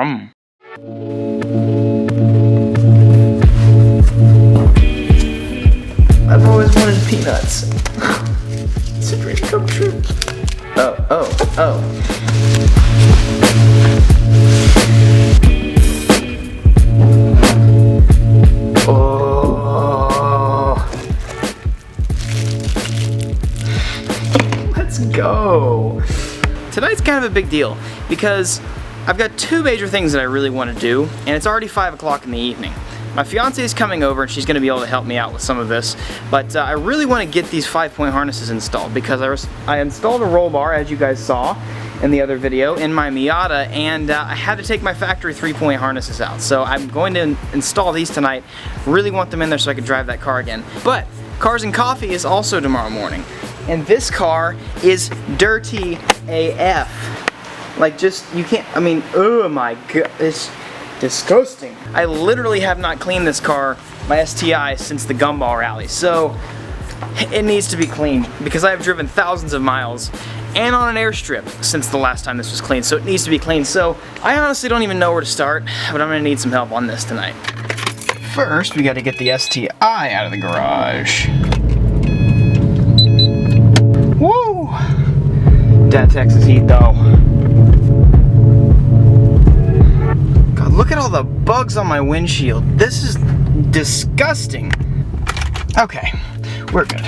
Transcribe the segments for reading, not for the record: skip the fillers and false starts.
I've always wanted peanuts. It's a dream come true. Oh. Let's go. Tonight's kind of a big deal because I've got two major things that I really want to do, and it's already 5 o'clock in the evening. My fiancée is coming over and she's going to be able to help me out with some of this, but I really want to get these 5-point harnesses installed because I installed a roll bar, as you guys saw in the other video, in my Miata, and I had to take my factory 3-point harnesses out. So I'm going to install these tonight. Really want them in there so I can drive that car again. But Cars and Coffee is also tomorrow morning, and this car is dirty AF. Like, just, you can't, I mean, oh my god, it's disgusting. I literally have not cleaned this car, my STi, since the Gumball Rally, so it needs to be cleaned because I have driven thousands of miles and on an airstrip since the last time this was cleaned, so it needs to be cleaned. So I honestly don't even know where to start, but I'm gonna need some help on this tonight. First, we gotta get the STi out of the garage. Woo! That Texas heat though. Look at all the bugs on my windshield. This is disgusting. Okay, we're good.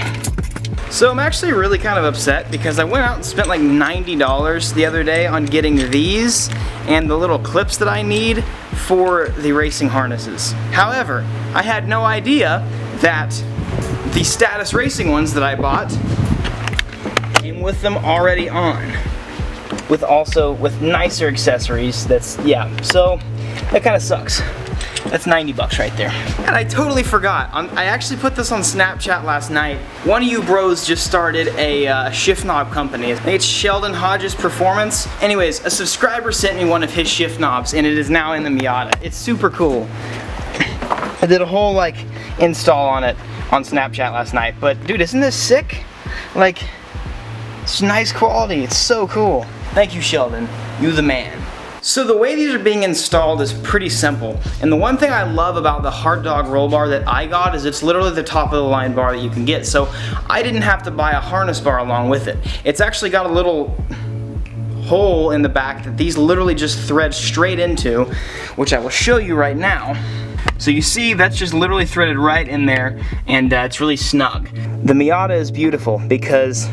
So I'm actually really kind of upset because I went out and spent like $90 the other day on getting these and the little clips that I need for the racing harnesses. However, I had no idea that the Stätus Racing ones that I bought came with them already on. With nicer accessories. So that kind of sucks. That's 90 bucks right there. And I totally forgot. I actually put this on Snapchat last night. One of you bros just started a shift knob company. I think it's Sheldon Hodges Performance. Anyways, a subscriber sent me one of his shift knobs and it is now in the Miata. It's super cool. I did a whole like install on it on Snapchat last night. But dude, isn't this sick? Like, it's nice quality. It's so cool. Thank you, Sheldon. You the man. So the way these are being installed is pretty simple, and the one thing I love about the Hard Dog roll bar that I got is it's literally the top of the line bar that you can get, so I didn't have to buy a harness bar along with it. It's actually got a little hole in the back that these literally just thread straight into, which I will show you right now. So you see that's just literally threaded right in there, and it's really snug. The Miata is beautiful because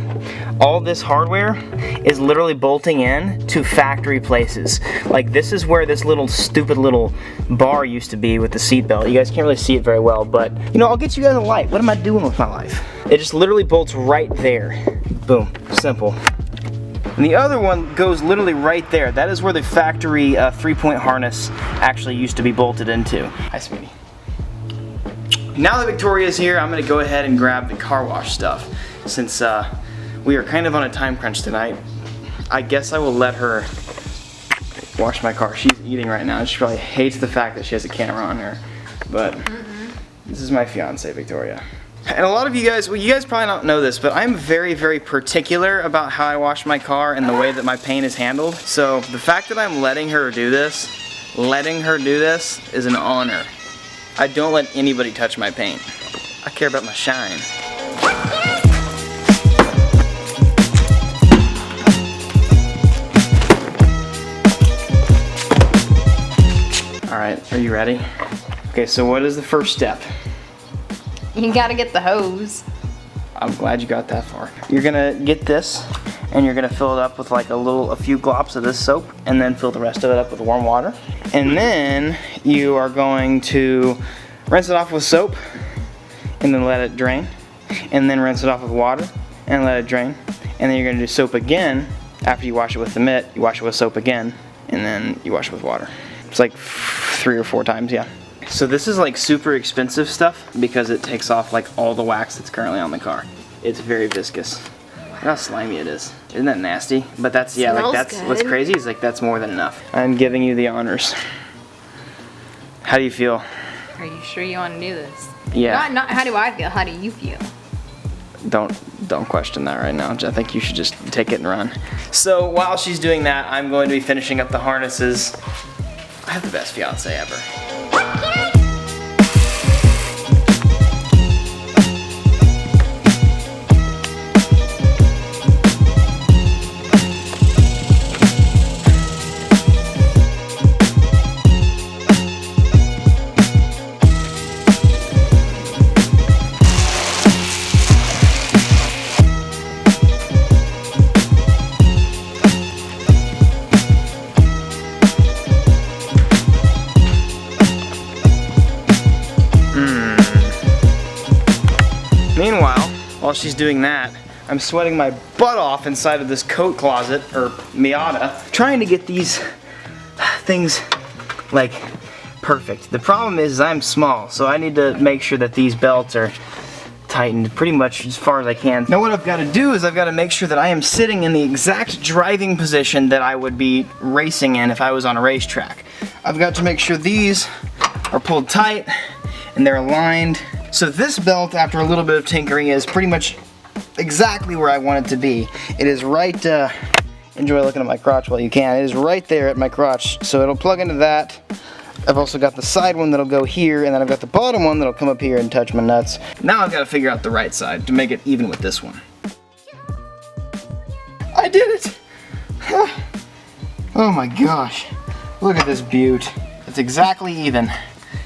all this hardware is literally bolting in to factory places. Like, this is where this little stupid little bar used to be with the seatbelt. You guys can't really see it very well, but you know, I'll get you guys a light. What am I doing with my life? It just literally bolts right there. Boom, simple. And the other one goes literally right there. That is where the factory 3-point harness actually used to be bolted into. Hi, sweetie. Now that Victoria's here, I'm gonna go ahead and grab the car wash stuff. Since we are kind of on a time crunch tonight, I guess I will let her wash my car. She's eating right now. She probably hates the fact that she has a camera on her. But this is my fiance, Victoria. And a lot of you guys, well, you guys probably don't know this, but I'm very, very particular about how I wash my car and the way that my paint is handled. So the fact that I'm letting her do this is an honor. I don't let anybody touch my paint. I care about my shine. Alright, are you ready? Okay, so what is the first step? You gotta get the hose. I'm glad you got that far. You're gonna get this and you're gonna fill it up with like a few glops of this soap, and then fill the rest of it up with warm water. And then you are going to rinse it off with soap and then let it drain, and then rinse it off with water and let it drain, and then you're gonna do soap again. After you wash it with the mitt, you wash it with soap again, and then you wash it with water. It's like 3 or 4 times, yeah. So this is like super expensive stuff because it takes off like all the wax that's currently on the car. It's very viscous. Look how slimy it is. Isn't that nasty? But that's, yeah, like that's good. What's crazy is like that's more than enough. I'm giving you the honors. How do you feel? Are you sure you want to do this? Yeah. Not how do I feel, how do you feel? Don't question that right now. I think you should just take it and run. So while she's doing that, I'm going to be finishing up the harnesses I have the best fiance ever. Meanwhile, while she's doing that, I'm sweating my butt off inside of this coat closet, or Miata, trying to get these things, like, perfect. The problem is I'm small, so I need to make sure that these belts are tightened pretty much as far as I can. Now what I've got to do is I've got to make sure that I am sitting in the exact driving position that I would be racing in if I was on a racetrack. I've got to make sure these are pulled tight and they're aligned. So this belt, after a little bit of tinkering, is pretty much exactly where I want it to be. It is right, enjoy looking at my crotch while you can. It is right there at my crotch, so it'll plug into that. I've also got the side one that'll go here, and then I've got the bottom one that'll come up here and touch my nuts. Now I've got to figure out the right side to make it even with this one. I did it! Oh my gosh. Look at this beaut. It's exactly even.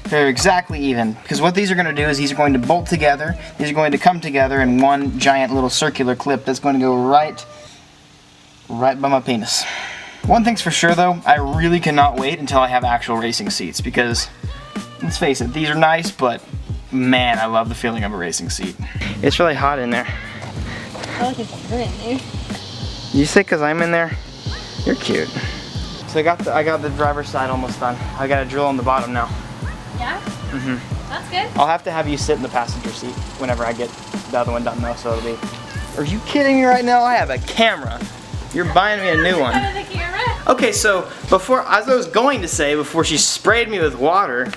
They're exactly even, because what these are going to do is these are going to bolt together. These are going to come together in one giant little circular clip that's going to go right by my penis. One thing's for sure though, I really cannot wait until I have actual racing seats, because let's face it, these are nice, but man, I love the feeling of a racing seat. It's really hot in there. I like it's in there. You say because I'm in there? You're cute. So I got the driver's side almost done. I got a drill on the bottom now. Yeah? Mm-hmm. That's good. I'll have to have you sit in the passenger seat whenever I get the other one done though, so it'll be... Are you kidding me right now? I have a camera. You're buying me a new one. The camera? Okay, so as I was going to say, before she sprayed me with water,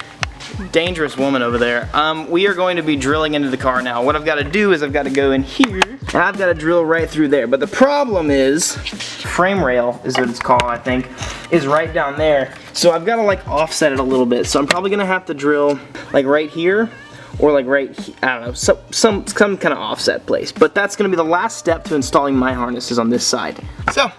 dangerous woman over there, we are going to be drilling into the car now. What I've got to do is I've got to go in here, and I've got to drill right through there. But the problem is, frame rail is what it's called, I think, is right down there. So I've got to like offset it a little bit. So I'm probably going to have to drill like right here, or like I don't know, some kind of offset place. But that's going to be the last step to installing my harnesses on this side. So,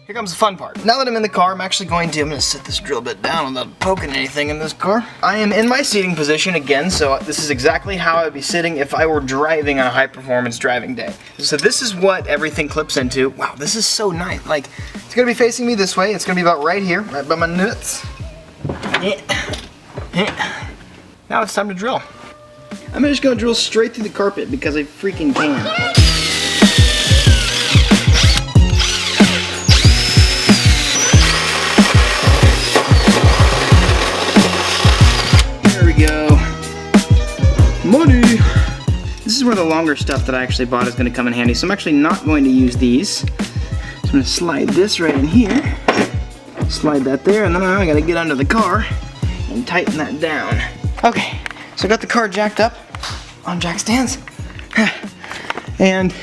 here comes the fun part. Now that I'm in the car, I'm going to set this drill bit down without poking anything in this car. I am in my seating position again, so this is exactly how I would be sitting if I were driving on a high-performance driving day. So this is what everything clips into. Wow, this is so nice. Like, it's gonna be facing me this way. It's gonna be about right here, right by my nuts. Now it's time to drill. I'm just gonna drill straight through the carpet because I freaking can. Money! This is where the longer stuff that I actually bought is going to come in handy, so I'm actually not going to use these. So I'm going to slide this right in here, slide that there, and then I got to get under the car and tighten that down. Okay, so I got the car jacked up on jack stands, and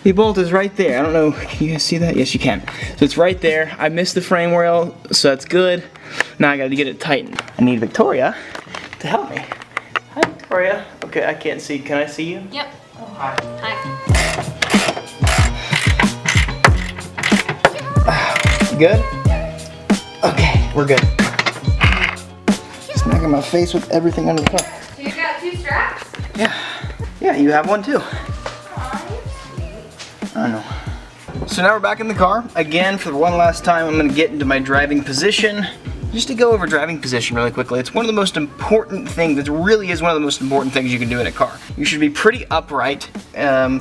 the bolt is right there. I don't know, can you guys see that? Yes, you can. So it's right there. I missed the frame rail, so that's good. Now I got to get it tightened. I need Victoria to help me. Hi, Victoria. Okay, I can't see. Can I see you? Yep. Oh, hi. Hi. Good? Okay, we're good. Smacking my face with everything under the car. So you got 2 straps? Yeah, you have one too. I know. So now we're back in the car. Again, for one last time, I'm gonna get into my driving position. Just to go over driving position really quickly, it's one of the most important things, it really is one of the most important things you can do in a car. You should be pretty upright.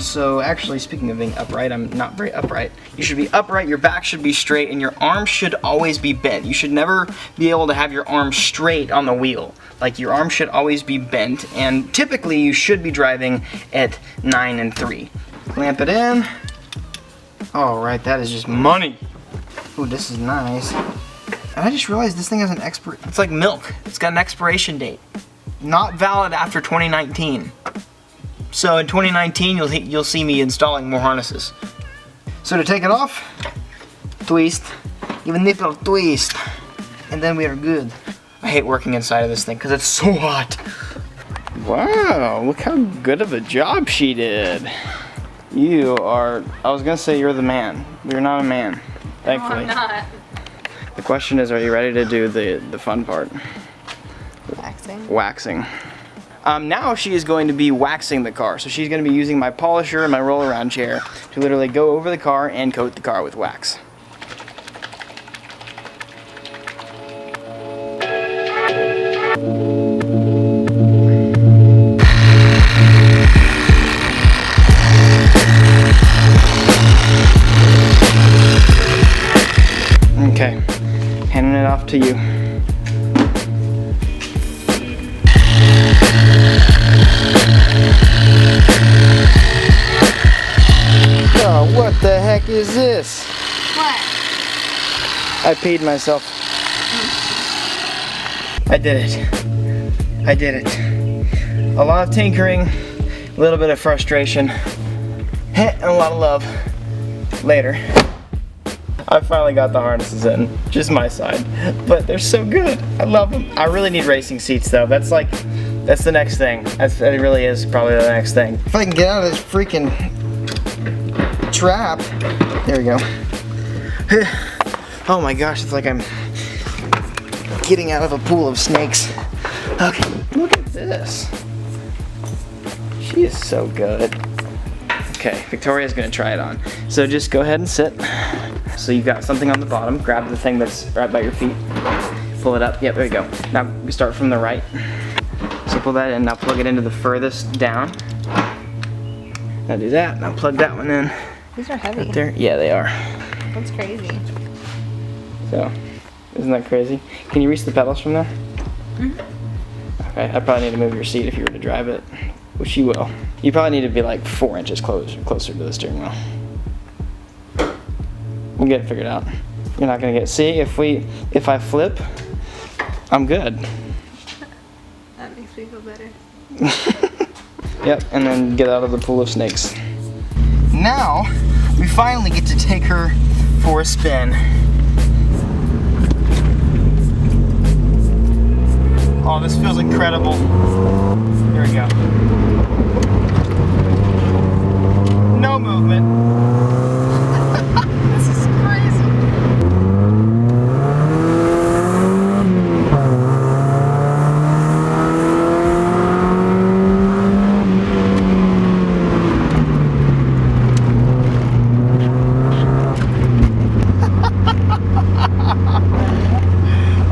So actually, speaking of being upright, I'm not very upright. You should be upright, your back should be straight, and your arms should always be bent. You should never be able to have your arms straight on the wheel. Like, your arms should always be bent, and typically you should be driving at 9 and 3. Clamp it in. All right, that is just money. Ooh, this is nice. And I just realized this thing has an it's like milk. It's got an expiration date. Not valid after 2019. So in 2019, you'll see me installing more harnesses. So to take it off, twist, give a nipple twist. and then we are good. I hate working inside of this thing because it's so hot. Wow, look how good of a job she did. You are, I was gonna say you're the man. You're not a man, thankfully. No, I'm not. The question is, are you ready to do the fun part? Waxing. Waxing. Now she is going to be waxing the car. So she's going to be using my polisher and my roll around chair to literally go over the car and coat the car with wax. Okay, handing it off to you. Oh, what the heck is this? What? I peed myself. I did it. I did it. A lot of tinkering, a little bit of frustration, and a lot of love. Later. I finally got the harnesses in, just my side, but they're so good. I love them. I really need racing seats though. That's the next thing. That really is probably the next thing. If I can get out of this freaking trap. There we go. Oh my gosh, it's like I'm getting out of a pool of snakes. Okay, look at this. She is so good. Okay, Victoria's gonna try it on. So just go ahead and sit. So you've got something on the bottom. Grab the thing that's right by your feet. Pull it up. Yep, there you go. Now we start from the right. So pull that in. Now plug it into the furthest down. Now do that. Now plug that one in. These are heavy. Right there. Yeah, they are. That's crazy. So, isn't that crazy? Can you reach the pedals from there? Mm-hmm. Okay, I probably need to move your seat if you were to drive it, which you will. You probably need to be like 4 inches closer to the steering wheel. We'll get it figured out. You're not gonna get. See, if I flip, I'm good. That makes me feel better. Yep, and then get out of the pool of snakes. Now, we finally get to take her for a spin. Oh, this feels incredible. Here we go. No movement. This is crazy.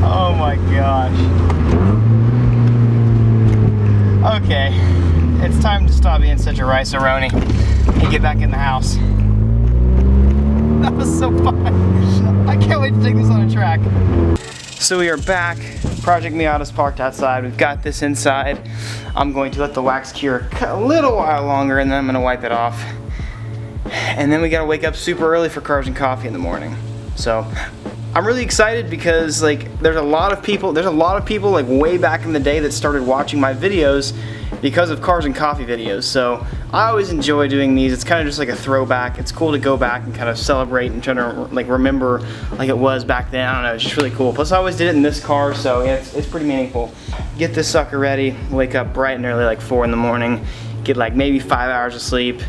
Oh my gosh. Okay, it's time to stop being such a rice-a-roni and get back in the house. That was so fun. I can't wait to take this on a track. So we are back. Project Miata's parked outside. We've got this inside. I'm going to let the wax cure a little while longer and then I'm gonna wipe it off. And then we gotta wake up super early for cars and coffee in the morning. So I'm really excited because like there's a lot of people like way back in the day that started watching my videos because of cars and coffee videos. So I always enjoy doing these. It's kind of just like a throwback. It's cool to go back and kind of celebrate and try to like remember like it was back then. I don't know, it's just really cool. Plus I always did it in this car, so yeah, it's pretty meaningful. Get this sucker ready, wake up bright and early like 4 in the morning, get like maybe 5 hours of sleep.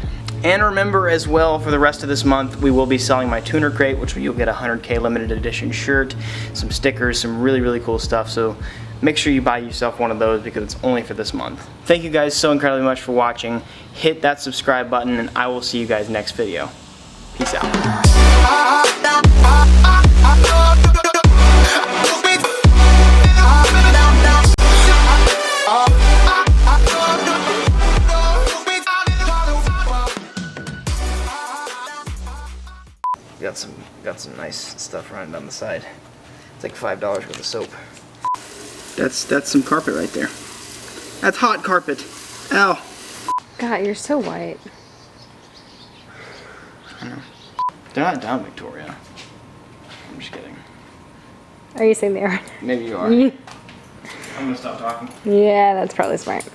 And remember as well, for the rest of this month, we will be selling my tuner crate, which you'll get a 100K limited edition shirt, some stickers, some really, really cool stuff. So make sure you buy yourself one of those because it's only for this month. Thank you guys so incredibly much for watching. Hit that subscribe button and I will see you guys next video. Peace out. Got some nice stuff running down the side. It's like $5 worth of soap. That's some carpet right there. That's hot carpet. Ow. God, you're so white. I know. They're not down, Victoria. I'm just kidding. Are you saying they are? Maybe you are. I'm gonna stop talking. Yeah, that's probably smart.